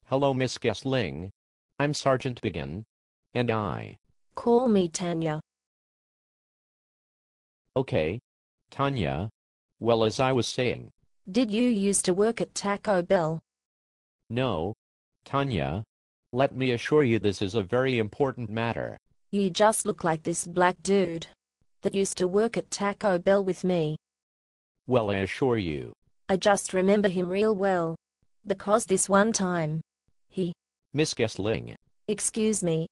Hello, Miss Gessling. I'm Sergeant Biggin. And I. Call me Tanya. Okay. Tanya. Well, as I was saying. Did you used to work at Taco Bell? No. Tanya. Let me assure you this is a very important matter. You just look like this black dude that used to work at Taco Bell with me. Well, I assure you. I just remember him real well. Because this one time, Miss Gessling. excuse me.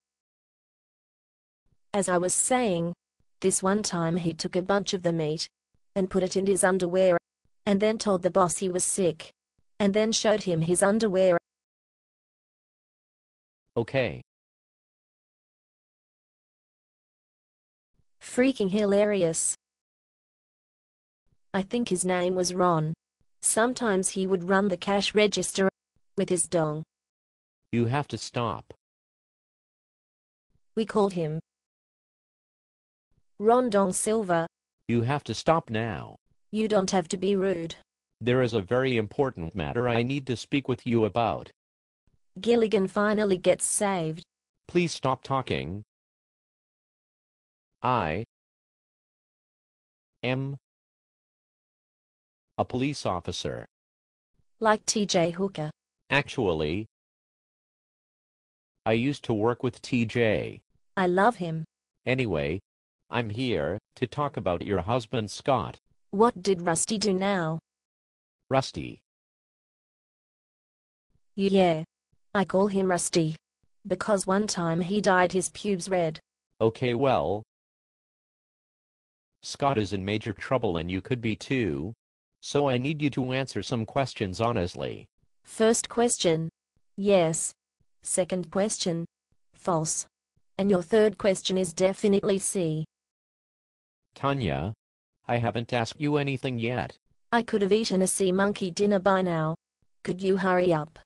As I was saying, this one time he took a bunch of the meat and put it in his underwear, and then told the boss he was sick, and then showed him his underwear. Okay. Freaking hilarious. I think his name was Ron. Sometimes he would run the cash register with his dong. You have to stop. We called him Ron Dong Silver. You have to stop now. You don't have to be rude. There is a very important matter I need to speak with you about. Gilligan finally gets saved. Please stop talking. I am a police officer. Like TJ Hooker. Actually, I used to work with TJ. I love him. Anyway, I'm here to talk about your husband Scott. What did Rusty do now? Rusty. Yeah. I call him Rusty. Because one time he dyed his pubes red. Okay, well, Scott is in major trouble and you could be too. So I need you to answer some questions honestly. First question. Yes. Second question. False. And your third question is definitely C. Tanya, I haven't asked you anything yet. I could have eaten a sea monkey dinner by now. Could you hurry up?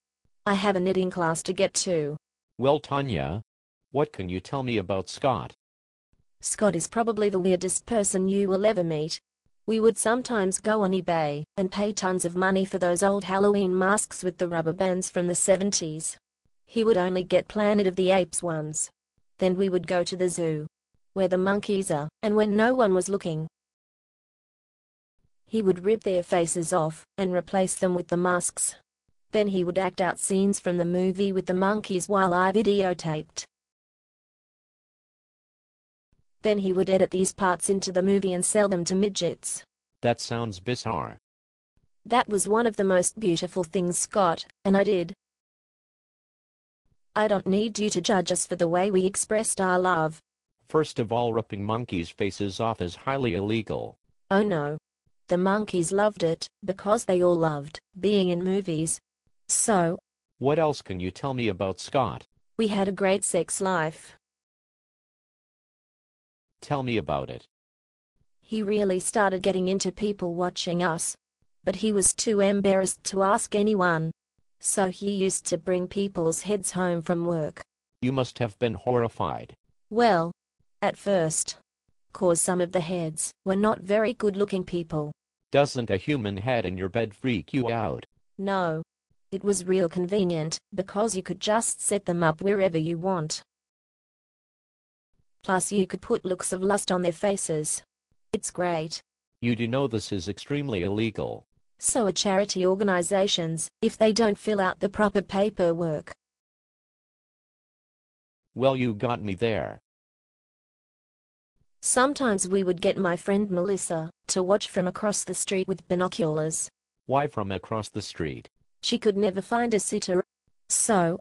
I have a knitting class to get to. Well, Tanya, what can you tell me about Scott? Scott is probably the weirdest person you will ever meet. We would sometimes go on eBay and pay tons of money for those old Halloween masks with the rubber bands from the 70s. He would only get Planet of the Apes ones. Then we would go to the zoo, where the monkeys are, and when no one was looking, he would rip their faces off and replace them with the masks. Then he would act out scenes from the movie with the monkeys while I videotaped. Then he would edit these parts into the movie and sell them to midgets. That sounds bizarre. That was one of the most beautiful things Scott and I did. I don't need you to judge us for the way we expressed our love. First of all, ripping monkeys' faces off is highly illegal. Oh no. The monkeys loved it, because they all loved being in movies. So, What else can you tell me about Scott? we had a great sex life. Tell me about it. He really started getting into people watching us. But he was too embarrassed to ask anyone. So he used to bring people's heads home from work. You must have been horrified. Well, at first. 'Cause some of the heads were not very good-looking people. Doesn't a human head in your bed freak you out? No. It was real convenient, because you could just set them up wherever you want. Plus you could put looks of lust on their faces. It's great. You do know this is extremely illegal. So are charity organizations, if they don't fill out the proper paperwork. Well, you got me there. Sometimes we would get my friend Melissa to watch from across the street with binoculars. Why from across the street? She could never find a sitter. So,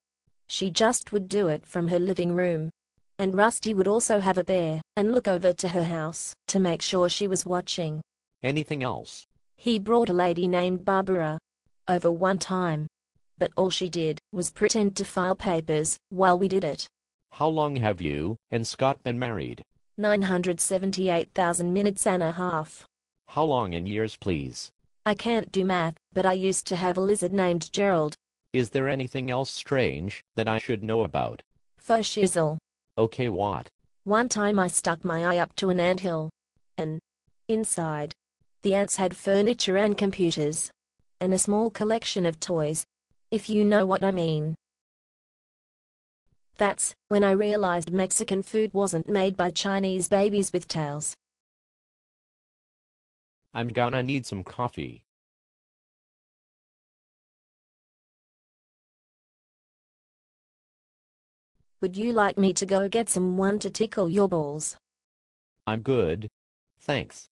she just would do it from her living room. And Rusty would also have a bear and look over to her house to make sure she was watching. Anything else? He brought a lady named Barbara over one time. But all she did was pretend to file papers while we did it. How long have you and Scott been married? 978,000 minutes and a half. How long in years, please? I can't do math, but I used to have a lizard named Gerald. Is there anything else strange that I should know about? For shizzle. Okay, what? One time I stuck my eye up to an anthill. And inside, the ants had furniture and computers. And a small collection of toys. If you know what I mean. That's when I realized Mexican food wasn't made by Chinese babies with tails. I'm gonna need some coffee. Would you like me to go get someone to tickle your balls? I'm good. Thanks.